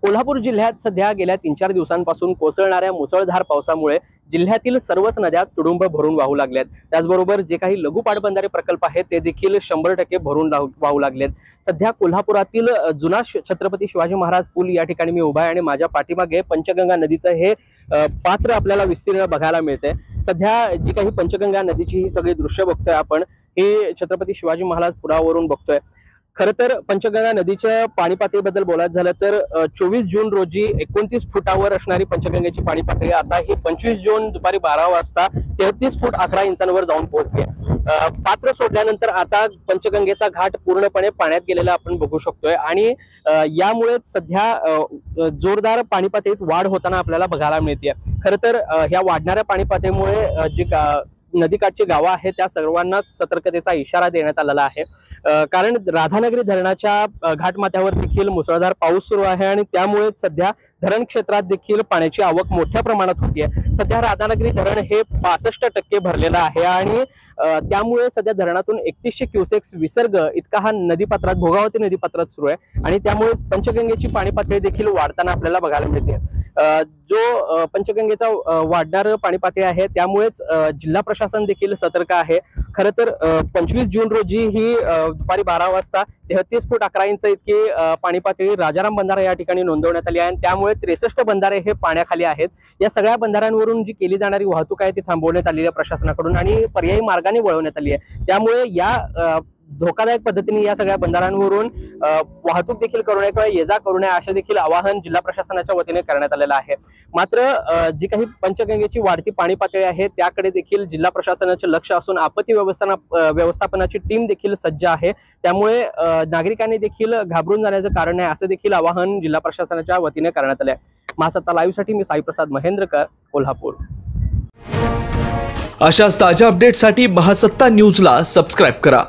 कोल्हापूर जिल्ह्यात सध्या गेल्या 3-4 दिवसांपासून कोसळणाऱ्या मुसळधार पावसामुळे जिल्ह्यातील सर्वच नद्या तुडुंब भरून वाहू लागल्यात। त्याचबरोबर जे काही लघु पाटबंधारे प्रकल्प आहेत ते देखील 100% भरून वाहू लागलेत। सध्या कोल्हापुरातील जुना छत्रपती शिवाजी महाराज पूल या ठिकाणी मी उभा आहे आणि माझ्या पाठीमागे पंचगंगा नदीचं हे पात्र आपल्याला विस्तीर्ण बघायला मिळते। सध्या जी काही पंचगंगा नदीची ही सगळी दृश्य बघतोय आपण, हे छत्रपती शिवाजी महाराज पुलावरून बघतोय। खरं तर पंचगंगा नदीच्या पाणी पातळीबद्दल बोलायचं झालं तर 24 जून रोजी 29 फुटावर असणारी पंचगंगेची पाणी पातळी आता ही 25 जून दुपारी 12 वाजता 33 फूट 11 इंचांवर जाऊन पोहोचली। पात्र सोडल्यानंतर आता पंचगंगेचा घाट पूर्णपणे पाण्यात गेलेला आपण बघू शकतोय आणि यामुळे सध्या जोरदार पाणी पातळीत वाढ होताना आपल्याला बघायला मिळते। खरं तर ह्या वाढणाऱ्या पाणी पातळीमुळे जी नदीकाठची गावं आहेत त्या सर्वांनाच सतर्कतेचा इशारा देण्यात आलेला आहे। कारण राधानगरी धरणाच्या घाटमाथ्यावर देखील मुसळधार पाऊस सुरू आहे आणि त्यामुळे सध्या धरण क्षेत्रात देखील पाण्याची आवक मोठ्या प्रमाणात होतीये। सध्या राधानगरी धरण हे 65% भरलेलं आहे आणि त्यामुळे सध्या धरणातून 3100 क्युसेक्स विसर्ग इतका हा नदीपात्रात भोगावती नदीपात्रात सुरू आहे आणि त्यामुळे पंचगंगेची पाणी पातळी देखील वाढताना आपल्याला बघायला मिळते। जो पंचगंगेचा वाढणार पाणी पातळी आहे त्यामुळेच जिल्हा प्रशासन देखील सतर्क आहे। खरं तर 25 जून रोजी ही दुपारी 12 वाजता 33 फूट 11 इंच इतकी पाणी पातळी राजाराम बंधारा या ठिकाणी नोंदवण्यात आली आहे आणि त्यामुळे 63 बंधारे हे पाण्याखाली आहेत। या सगळ्या बंधाऱ्यांवरून जी केली जाणारी वाहतूक आहे ती थांबवण्यात आलेली आहे प्रशासनाकडून आणि पर्यायी मार्गाने वळवण्यात आली आहे। त्यामुळे या धोकादायक पद्धतीने या सगळ्या बंधाऱ्यांवरून वाहतूक देखील करू नये किंवा ये जा करू नये असे देखील आवाहन जिल्हा प्रशासनाच्या वतीने करण्यात आलेलं आहे। मात्र जी काही पंचगंगेची वाढती पाणी पातळी आहे त्याकडे देखील जिल्हा प्रशासनाचे लक्ष असून आपत्ती व्यवस्थापनाची टीम देखील सज्ज आहे। त्यामुळे नागरिकांनी देखील घाबरून जाण्याचं कारण नाही असं देखील आवाहन जिल्हा प्रशासनाच्या वतीने करण्यात आले आहे। महासत्ता लाईव्ह साठी मी साई प्रसाद महेंद्रकर, कोल्हापूर। अशाच ताज्या अपडेटसाठी महासत्ता न्यूजला सबस्क्राइब करा।